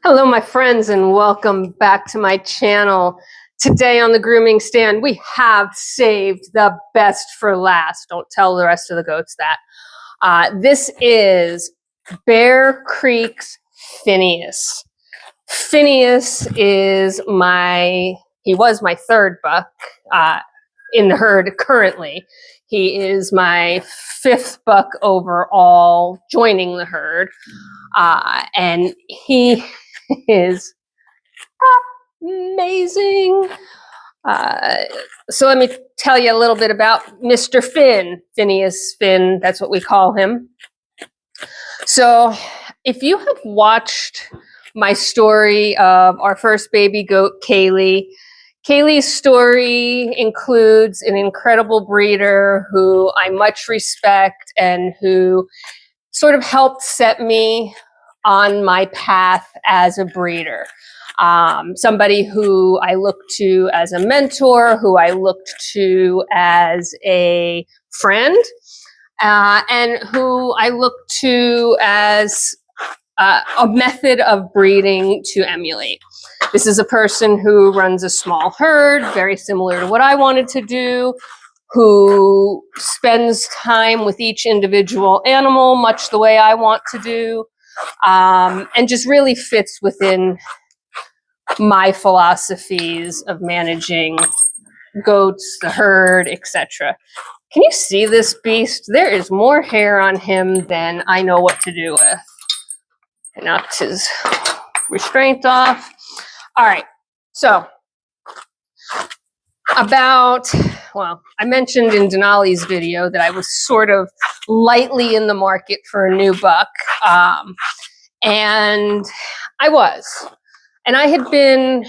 Hello, my friends, and welcome back to my channel. Today on the grooming stand, we have saved the best for last. Don't tell the rest of the goats that. This is Bear Creek's Phineas. Phineas is he was my third buck in the herd currently. He is my fifth buck overall joining the herd. And he is amazing. So let me tell you a little bit about Mr. Finn, Phineas Finn, that's what we call him. So if you have watched my story of our first baby goat, Kaylee's story includes an incredible breeder who I much respect and who sort of helped set me on my path as a breeder. Somebody who I looked to as a mentor, who I looked to as a friend, and who I looked to as a method of breeding to emulate. This is a person who runs a small herd, very similar to what I wanted to do, who spends time with each individual animal, much the way I want to do, and just really fits within my philosophies of managing goats, the herd, etc. Can you see this beast? There is more hair on him than I know what to do with. I knocked his restraint off. All right, so I mentioned in Denali's video that I was sort of lightly in the market for a new buck, and I was. And I had been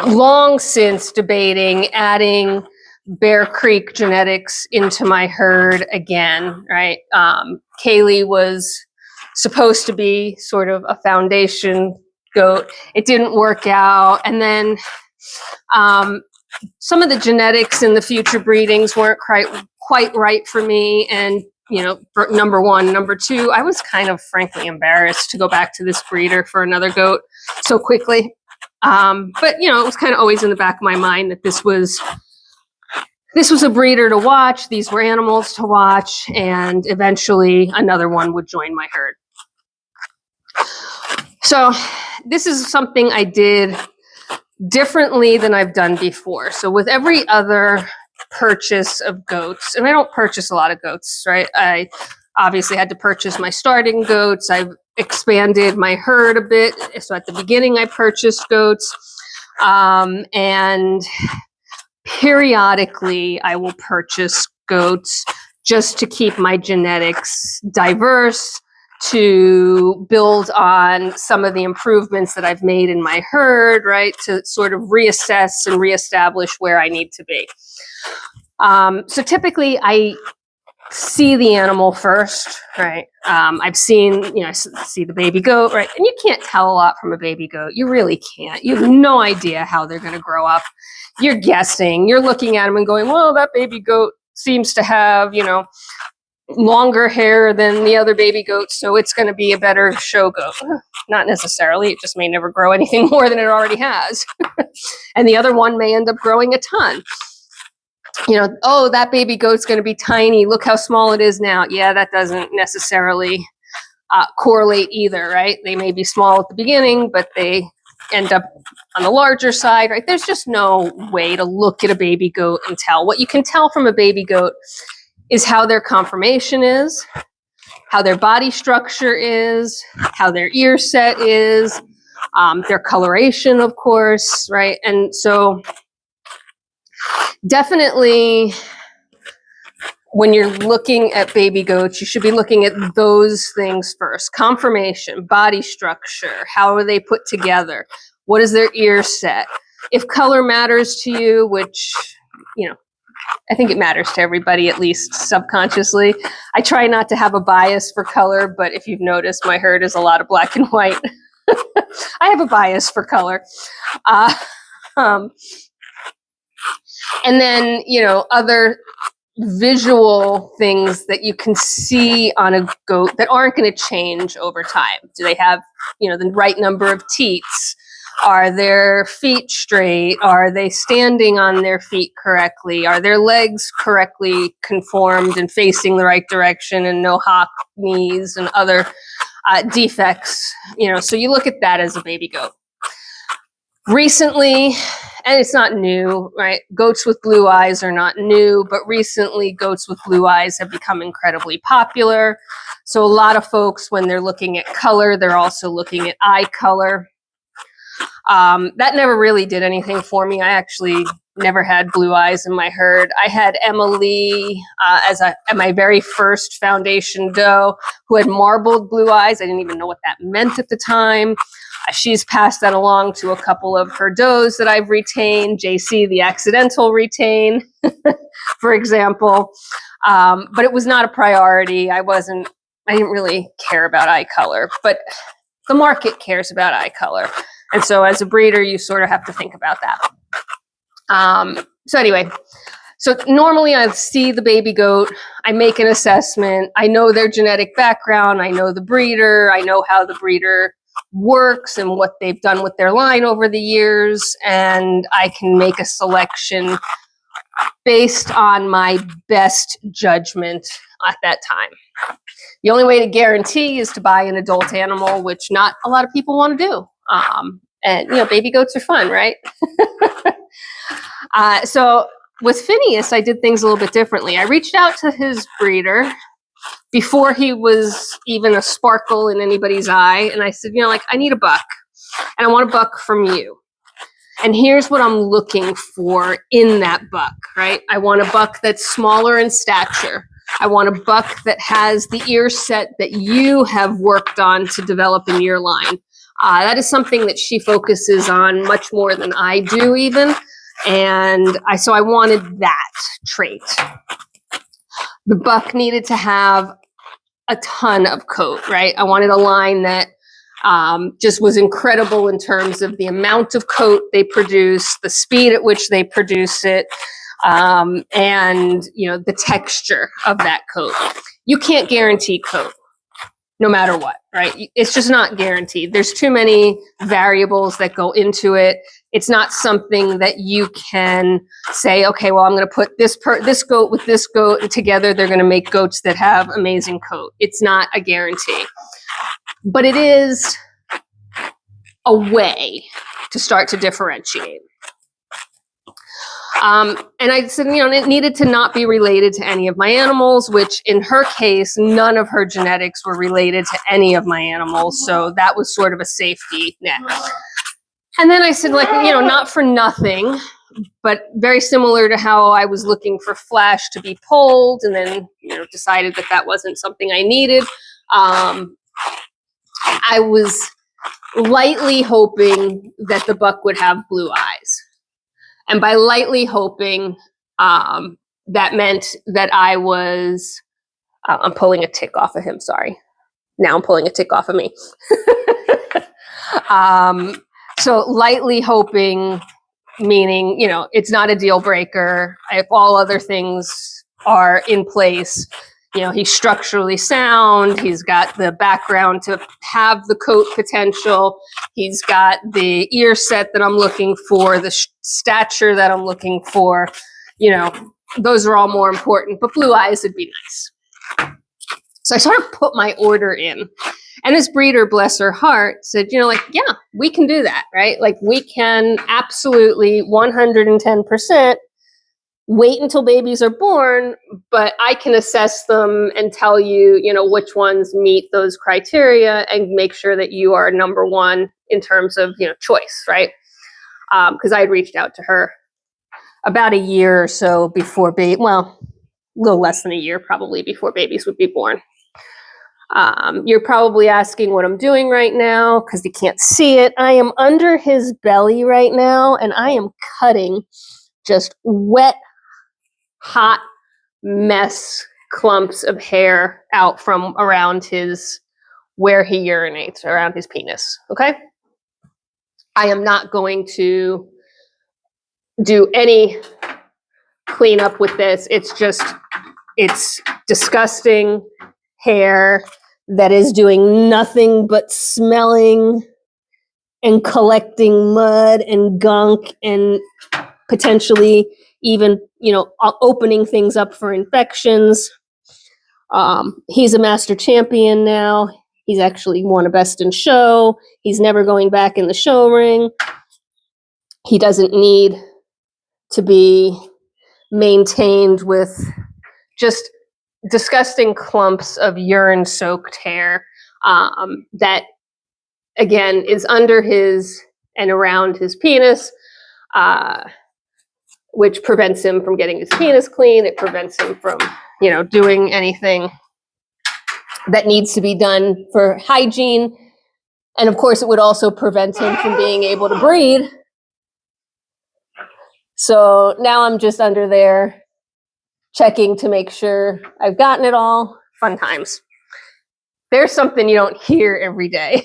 long since debating adding Bear Creek genetics into my herd again, right? Kaylee was supposed to be sort of a foundation goat. It didn't work out. And then some of the genetics in the future breedings weren't quite right for me. And, for number one. Number two, I was kind of frankly embarrassed to go back to this breeder for another goat so quickly. But, it was kind of always in the back of my mind that this was a breeder to watch. These were animals to watch. And eventually another one would join my herd. So this is something I did differently than I've done before. So with every other purchase of goats, and I don't purchase a lot of goats, right? I obviously had to purchase my starting goats. I've expanded my herd a bit. So at the beginning, I purchased goats. And periodically, I will purchase goats just to keep my genetics diverse, to build on some of the improvements that I've made in my herd, right? To sort of reassess and reestablish where I need to be. So typically I see the animal first, right? I've seen, I see the baby goat, right? And you can't tell a lot from a baby goat. You really can't. You have no idea how they're going to grow up. You're guessing. You're looking at them and going, well, that baby goat seems to have, longer hair than the other baby goats, so it's going to be a better show goat. Not necessarily. It just may never grow anything more than it already has. And the other one may end up growing a ton. Oh, that baby goat's going to be tiny. Look how small it is now. Yeah, that doesn't necessarily correlate either, right? They may be small at the beginning, but they end up on the larger side, right? There's just no way to look at a baby goat and tell. What you can tell from a baby goat is how their conformation is, how their body structure is, how their ear set is, their coloration, of course, right? And so definitely when you're looking at baby goats, you should be looking at those things first. Conformation, body structure, how are they put together? What is their ear set? If color matters to you, which, I think it matters to everybody, at least subconsciously. I try not to have a bias for color, but if you've noticed, my herd is a lot of black and white. I have a bias for color. And then, other visual things that you can see on a goat that aren't going to change over time. Do they have, the right number of teats? Are their feet straight? Are they standing on their feet correctly? Are their legs correctly conformed and facing the right direction, and no hop knees and other defects? So you look at that as a baby goat. Recently, and it's not new, right? Goats with blue eyes are not new, but recently goats with blue eyes have become incredibly popular. So a lot of folks, when they're looking at color, they're also looking at eye color. That never really did anything for me. I actually never had blue eyes in my herd. I had Emily as my very first foundation doe who had marbled blue eyes. I didn't even know what that meant at the time. She's passed that along to a couple of her does that I've retained, JC, the accidental retain, for example. But it was not a priority. I didn't really care about eye color, but the market cares about eye color. And so as a breeder, you sort of have to think about that. So anyway, so normally I see the baby goat, I make an assessment, I know their genetic background, I know the breeder, I know how the breeder works and what they've done with their line over the years, and I can make a selection based on my best judgment at that time. The only way to guarantee is to buy an adult animal, which not a lot of people want to do. And baby goats are fun, right? So with Phineas, I did things a little bit differently. I reached out to his breeder before he was even a sparkle in anybody's eye. And I said, I need a buck, and I want a buck from you. And here's what I'm looking for in that buck, right? I want a buck that's smaller in stature. I want a buck that has the ear set that you have worked on to develop in your line. That is something that she focuses on much more than I do even. And so I wanted that trait. The buck needed to have a ton of coat, right? I wanted a line that just was incredible in terms of the amount of coat they produce, the speed at which they produce it, and the texture of that coat. You can't guarantee coat, no matter what, right? It's just not guaranteed. There's too many variables that go into it. It's not something that you can say, okay, well, I'm going to put this goat with this goat, and together they're going to make goats that have amazing coat. It's not a guarantee. But it is a way to start to differentiate. And I said, it needed to not be related to any of my animals, which in her case, none of her genetics were related to any of my animals. So that was sort of a safety net. And then I said, not for nothing, but very similar to how I was looking for Flash to be polled and then, decided that wasn't something I needed. I was lightly hoping that the buck would have blue eyes. And by lightly hoping, that meant that I was, I'm pulling a tick off of him, sorry. Now I'm pulling a tick off of me. So lightly hoping, meaning, it's not a deal breaker. If all other things are in place, he's structurally sound. He's got the background to have the coat potential. He's got the ear set that I'm looking for, the stature that I'm looking for. Those are all more important, but blue eyes would be nice. So I sort of put my order in. And this breeder, bless her heart, said, yeah, we can do that, right? We can absolutely 110% wait until babies are born, but I can assess them and tell you, which ones meet those criteria and make sure that you are number one in terms of, choice, right? Because I had reached out to her about a year or so before a little less than a year probably before babies would be born. You're probably asking what I'm doing right now because you can't see it. I am under his belly right now, and I am cutting just wet, hot mess clumps of hair out from around where he urinates, around his penis, okay? I am not going to do any cleanup with this. It's just It's disgusting hair that is doing nothing but smelling and collecting mud and gunk and potentially even, opening things up for infections. He's a master champion now. He's actually won a best in show. He's never going back in the show ring. He doesn't need to be maintained with just disgusting clumps of urine-soaked hair that, again, is under his and around his penis, which prevents him from getting his penis clean. It prevents him from, doing anything that needs to be done for hygiene. And of course, it would also prevent him from being able to breed. So now I'm just under there checking to make sure I've gotten it all. Fun times. There's something you don't hear every day.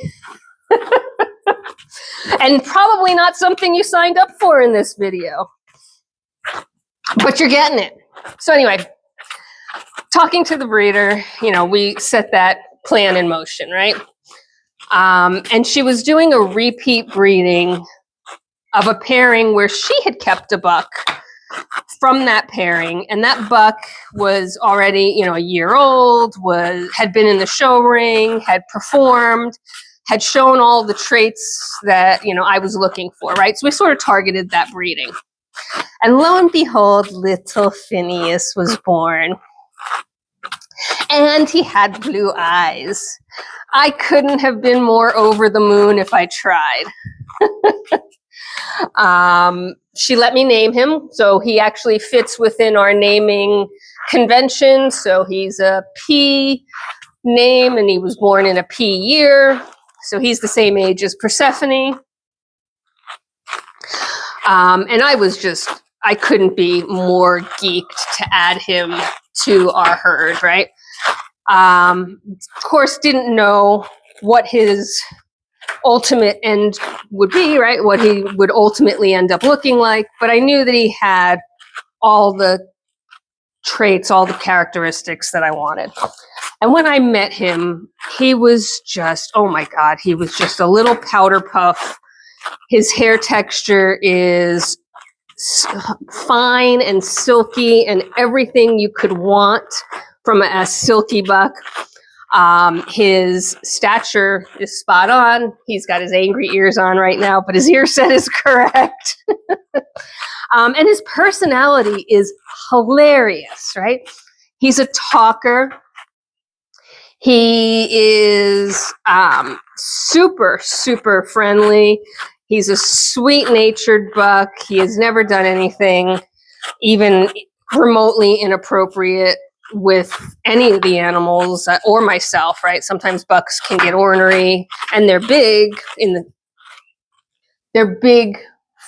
And probably not something you signed up for in this video. But you're getting it. So anyway, talking to the breeder, we set that plan in motion, right? And she was doing a repeat breeding of a pairing where she had kept a buck from that pairing, and that buck was already, a year old, had been in the show ring, had performed, had shown all the traits that, I was looking for, right? So we sort of targeted that breeding. And lo and behold, little Phineas was born. And he had blue eyes. I couldn't have been more over the moon if I tried. She let me name him, so he actually fits within our naming convention. So he's a P name, and he was born in a P year. So he's the same age as Persephone. And I couldn't be more geeked to add him to our herd, right? Of course, didn't know what his ultimate end would be, right? What he would ultimately end up looking like. But I knew that he had all the traits, all the characteristics that I wanted. And when I met him, he was just, oh my God, he was just a little powder puff. His hair texture is fine and silky and everything you could want from a silky buck. His stature is spot on. He's got his angry ears on right now, but his ear set is correct. And his personality is hilarious, right? He's a talker. He is super, super friendly. He's a sweet-natured buck. He has never done anything even remotely inappropriate with any of the animals or myself, right? Sometimes bucks can get ornery, and they're big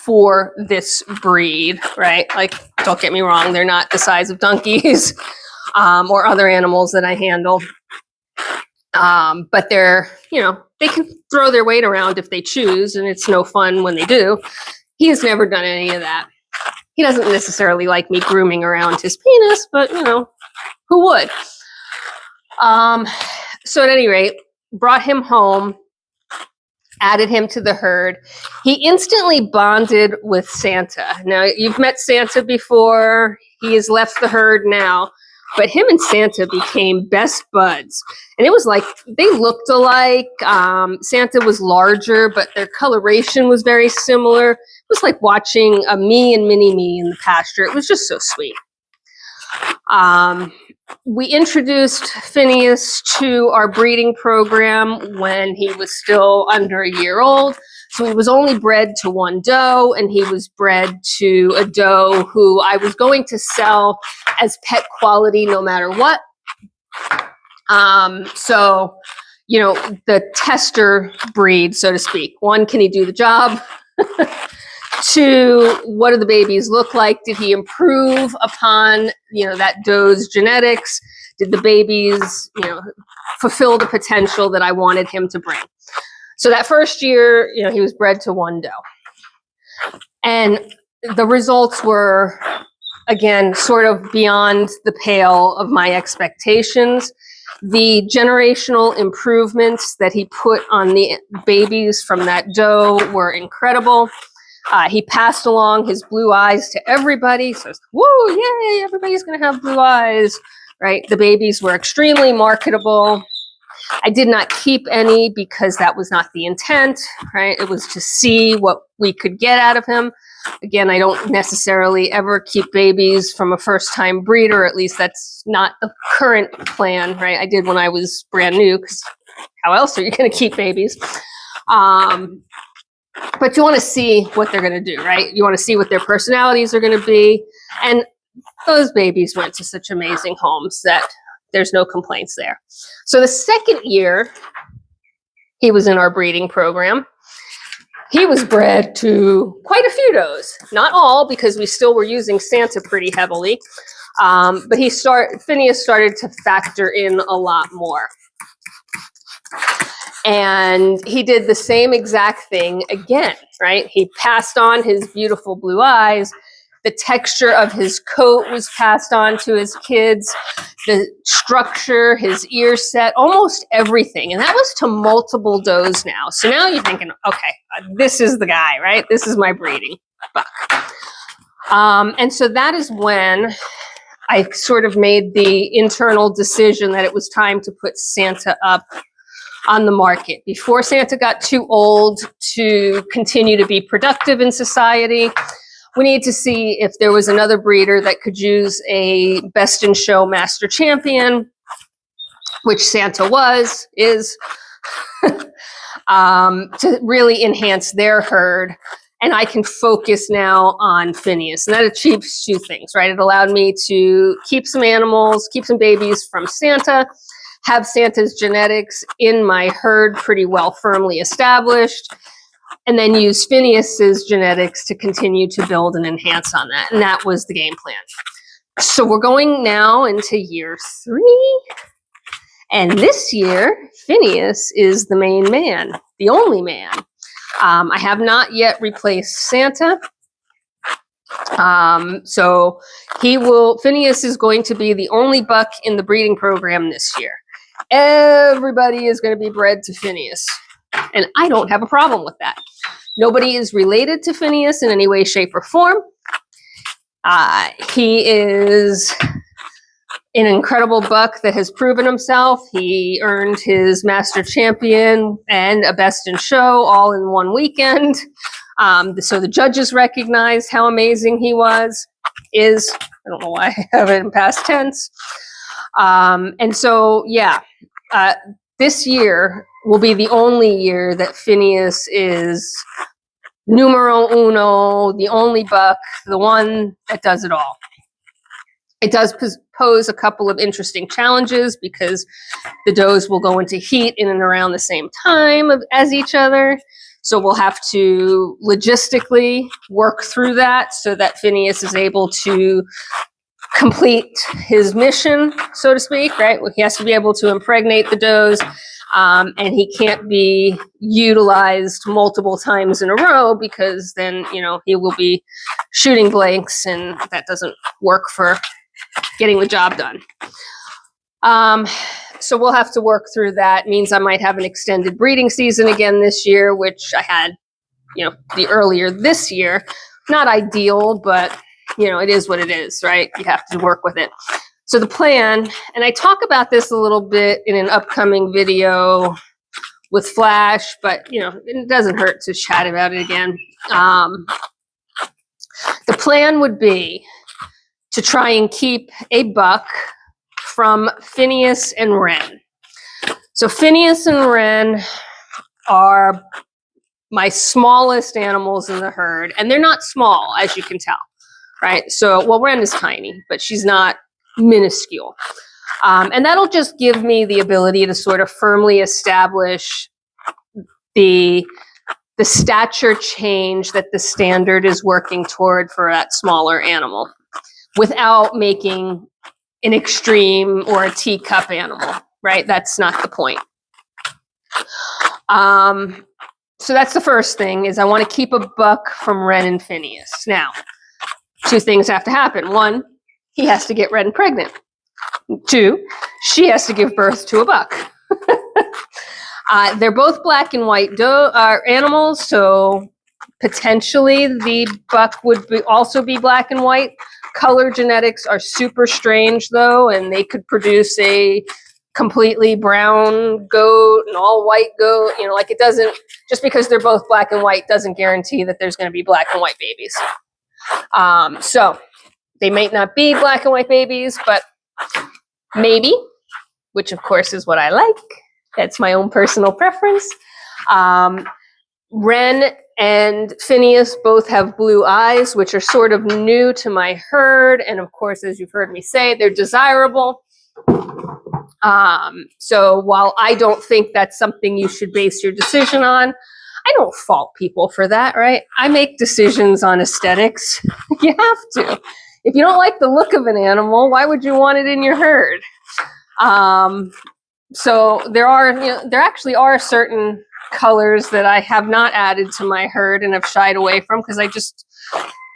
for this breed, right? Like, don't get me wrong, they're not the size of donkeys or other animals that I handle. But they're, they can throw their weight around if they choose, and it's no fun when they do. He has never done any of that. He doesn't necessarily like me grooming around his penis, but, who would? So at any rate, brought him home, added him to the herd. He instantly bonded with Santa. Now, you've met Santa before. He has left the herd now. But him and Santa became best buds. And it was like, they looked alike. Santa was larger, but their coloration was very similar. It was like watching a me and mini-me in the pasture. It was just so sweet. We introduced Phineas to our breeding program when he was still under a year old. So he was only bred to one doe, and he was bred to a doe who I was going to sell as pet quality no matter what. So, the tester breed, so to speak. One, can he do the job? Two, what do the babies look like? Did he improve upon, that doe's genetics? Did the babies, fulfill the potential that I wanted him to bring? So that first year, he was bred to one doe. And the results were again, sort of beyond the pale of my expectations. The generational improvements that he put on the babies from that doe were incredible. He passed along his blue eyes to everybody. So, woo, yay, everybody's going to have blue eyes, right? The babies were extremely marketable. I did not keep any because that was not the intent, right? It was to see what we could get out of him. Again, I don't necessarily ever keep babies from a first-time breeder. At least that's not the current plan, right? I did when I was brand new, because how else are you going to keep babies? But you want to see what they're going to do, right? You want to see what their personalities are going to be. And those babies went to such amazing homes that there's no complaints there. So the second year he was in our breeding program, he was bred to quite a few does. Not all, because we still were using Santa pretty heavily. But Phineas started to factor in a lot more. And he did the same exact thing again, right? He passed on his beautiful blue eyes. The texture of his coat was passed on to his kids. The structure, his ear set, almost everything. And that was to multiple does now. So now you're thinking, okay, this is the guy, right? This is my breeding buck. And so that is when I sort of made the internal decision that it was time to put Santa up on the market before Santa got too old to continue to be productive in society. We need to see if there was another breeder that could use a best in show master champion, which Santa is, to really enhance their herd. And I can focus now on Phineas. And that achieves two things, right? It allowed me to keep some animals, keep some babies from Santa, have Santa's genetics in my herd pretty well firmly established, and then use Phineas's genetics to continue to build and enhance on that. And that was the game plan. So we're going now into year 3. And this year, Phineas is the main man, the only man. I have not yet replaced Santa. So Phineas is going to be the only buck in the breeding program this year. Everybody is going to be bred to Phineas. And I don't have a problem with that. Nobody is related to Phineas in any way, shape, or form. He is an incredible buck that has proven himself. He earned his master champion and a best in show all in one weekend. So the judges recognized how amazing he is. I don't know why I have it in past tense. And so, yeah, this year will be the only year that Phineas is numero uno, the only buck, the one that does it all. It does pose a couple of interesting challenges because the does will go into heat in and around the same time as each other. So we'll have to logistically work through that so that Phineas is able to complete his mission, so to speak, right? He has to be able to impregnate the does, and he can't be utilized multiple times in a row because then, he will be shooting blanks, and that doesn't work for getting the job done. So we'll have to work through that. It means I might have an extended breeding season again this year, which I had, the earlier this year. Not ideal, but it is what it is, right? You have to work with it. So the plan, and I talk about this a little bit in an upcoming video with Flash, but it doesn't hurt to chat about it again. The plan would be to try and keep a buck from Phineas and Ren. So Phineas and Ren are my smallest animals in the herd, and they're not small, as you can tell, right? So, Ren is tiny, but she's not minuscule. And that'll just give me the ability to sort of firmly establish the stature change that the standard is working toward for that smaller animal without making an extreme or a teacup animal, right? That's not the point. So that's the first thing, is I want to keep a buck from Ren and Phineas. Now, two things have to happen. One, he has to get Ren pregnant. Two, she has to give birth to a buck. They're both black and white animals, so potentially the buck would also be black and white. Color genetics are super strange, though, and they could produce a completely brown goat, an all white goat. Like, it doesn't, just because they're both black and white doesn't guarantee that there's going to be black and white babies. So they might not be black and white babies, but maybe, which of course is what I like. That's my own personal preference. Ren and Phineas both have blue eyes, which are sort of new to my herd. And of course, as you've heard me say, they're desirable. So while I don't think that's something you should base your decision on, I don't fault people for that, right? I make decisions on aesthetics. You have to. If you don't like the look of an animal, why would you want it in your herd? So there actually are certain colors that I have not added to my herd and have shied away from because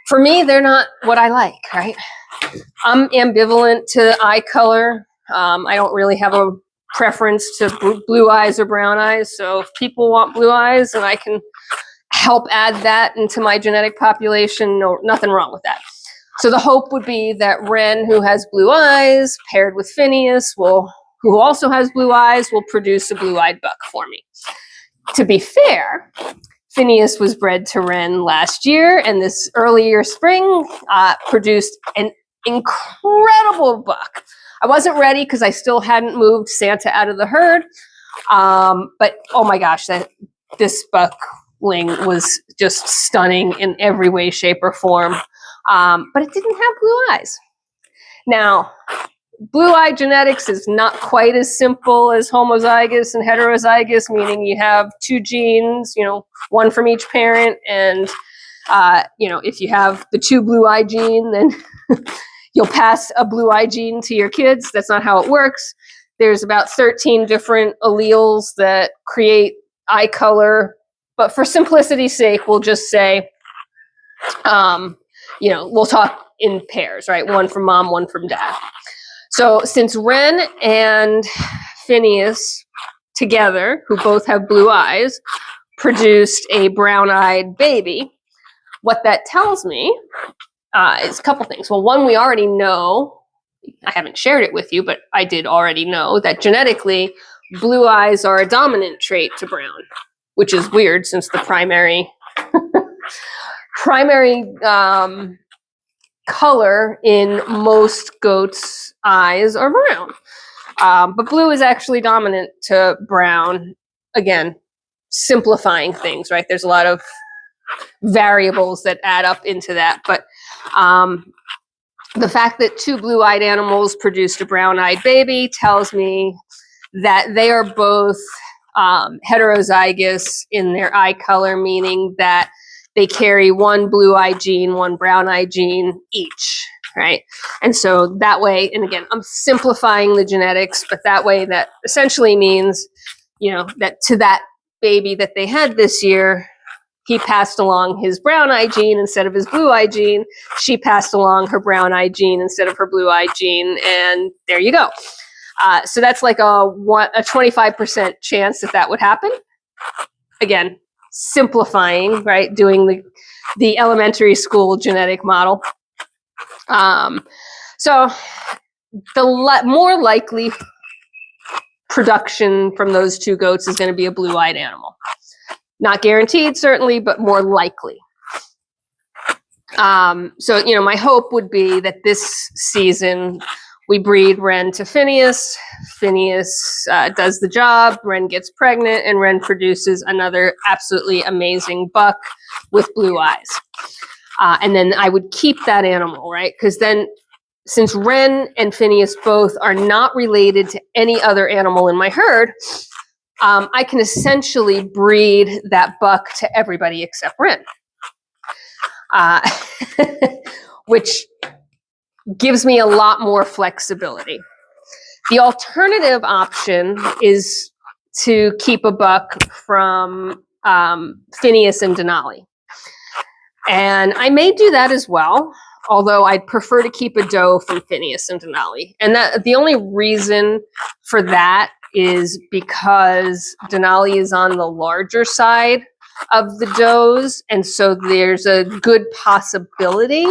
for me, they're not what I like, right? I'm ambivalent to eye color. I don't really have a preference to blue eyes or brown eyes. So if people want blue eyes and I can help add that into my genetic population, nothing wrong with that. So the hope would be that Ren, who has blue eyes, paired with Phineas, who also has blue eyes, will produce a blue-eyed buck for me. To be fair, Phineas was bred to Ren last year, and this earlier spring produced an incredible buck. I wasn't ready because I still hadn't moved Santa out of the herd, but oh my gosh, this buckling was just stunning in every way, shape, or form. But it didn't have blue eyes. Now, blue-eye genetics is not quite as simple as homozygous and heterozygous, meaning you have two genes, one from each parent, and if you have the two blue-eye gene, then you'll pass a blue-eye gene to your kids. That's not how it works. There's about 13 different alleles that create eye color, but for simplicity's sake, we'll just say, we'll talk in pairs, right? One from mom, one from dad. So since Ren and Phineas together, who both have blue eyes, produced a brown-eyed baby, what that tells me is a couple things. Well, one, we already know, I haven't shared it with you, but I did already know that genetically, blue eyes are a dominant trait to brown, which is weird since the primary color in most goats' eyes are brown. But blue is actually dominant to brown. Again, simplifying things, right? There's a lot of variables that add up into that. But the fact that two blue-eyed animals produced a brown-eyed baby tells me that they are both heterozygous in their eye color, meaning that they carry one blue-eye gene, one brown-eye gene each, right? And so that way, and again, I'm simplifying the genetics, but that way that essentially means, that to that baby that they had this year, he passed along his brown-eye gene instead of his blue-eye gene. She passed along her brown-eye gene instead of her blue-eye gene, and there you go. So that's like a 25% chance that would happen. Again, simplifying, right? Doing the elementary school genetic model. So the more likely production from those two goats is going to be a blue-eyed animal. Not guaranteed, certainly, but more likely. So, my hope would be that this season we breed Ren to Phineas. Phineas does the job. Ren gets pregnant, and Ren produces another absolutely amazing buck with blue eyes. And then I would keep that animal, right? Because then, since Ren and Phineas both are not related to any other animal in my herd, I can essentially breed that buck to everybody except Ren, which gives me a lot more flexibility. The alternative option is to keep a buck from Phineas and Denali. And I may do that as well. although I'd prefer to keep a doe from Phineas and Denali. And that the only reason for that is because Denali is on the larger side of the does, and so there's a good possibility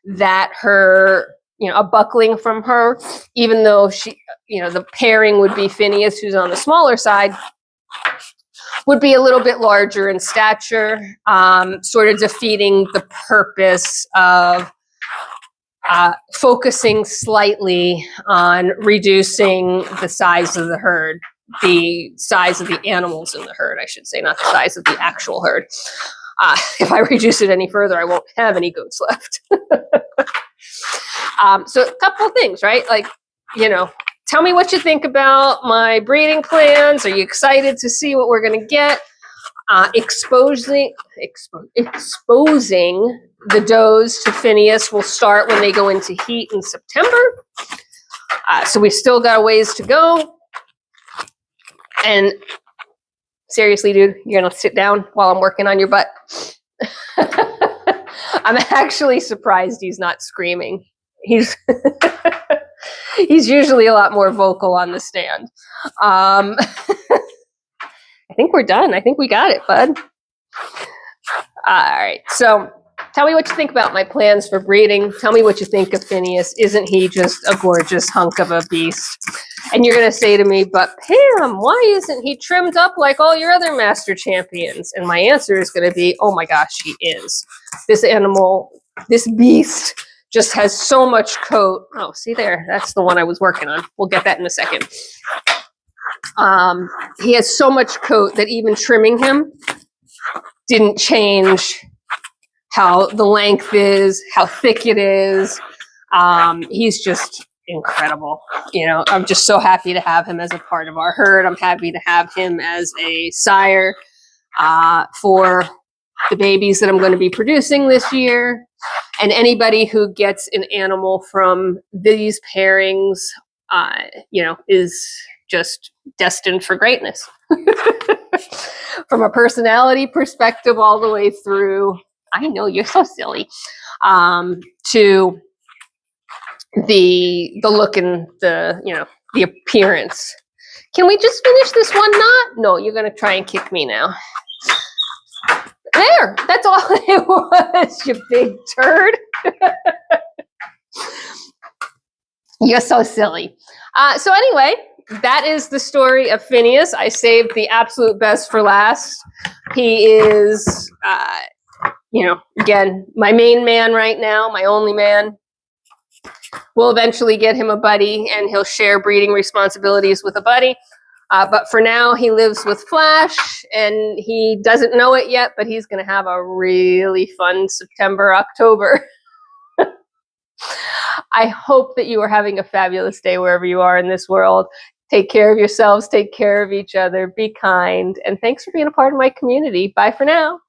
that her, a buckling from her, even though she, the pairing would be Phineas, who's on the smaller side, would be a little bit larger in stature, sort of defeating the purpose of focusing slightly on reducing the size of the herd, the size of the animals in the herd, I should say, not the size of the actual herd. If I reduce it any further, I won't have any goats left. So a couple of things, right? Like, tell me what you think about my breeding plans. Are you excited to see what we're going to get? Exposing the does to Phineas will start when they go into heat in September. So we've still got a ways to go. And seriously, dude, you're going to sit down while I'm working on your butt? I'm actually surprised he's not screaming. He's he's usually a lot more vocal on the stand. I think we're done. I think we got it, bud. All right. So tell me what you think about my plans for breeding. Tell me what you think of Phineas. Isn't he just a gorgeous hunk of a beast? And you're going to say to me, but Pam, why isn't he trimmed up like all your other master champions? And my answer is going to be, oh my gosh, he is. This animal, this beast just has so much coat. Oh, see there, that's the one I was working on. We'll get that in a second. He has so much coat that even trimming him didn't change how the length is, how thick it is. He's just incredible. I'm just so happy to have him as a part of our herd. I'm happy to have him as a sire for the babies that I'm going to be producing this year. And anybody who gets an animal from these pairings, is just destined for greatness. From a personality perspective all the way through, I know you're so silly, to the look and the appearance. Can we just finish this one knot? No, you're going to try and kick me now. There, that's all it was, you big turd. You're so silly. So anyway, that is the story of Phineas. I saved the absolute best for last. He is, again, my main man right now, my only man. We'll eventually get him a buddy, and he'll share breeding responsibilities with a buddy. But for now, he lives with Flash, and he doesn't know it yet, but he's going to have a really fun September, October. I hope that you are having a fabulous day wherever you are in this world. Take care of yourselves, take care of each other, be kind, and thanks for being a part of my community. Bye for now.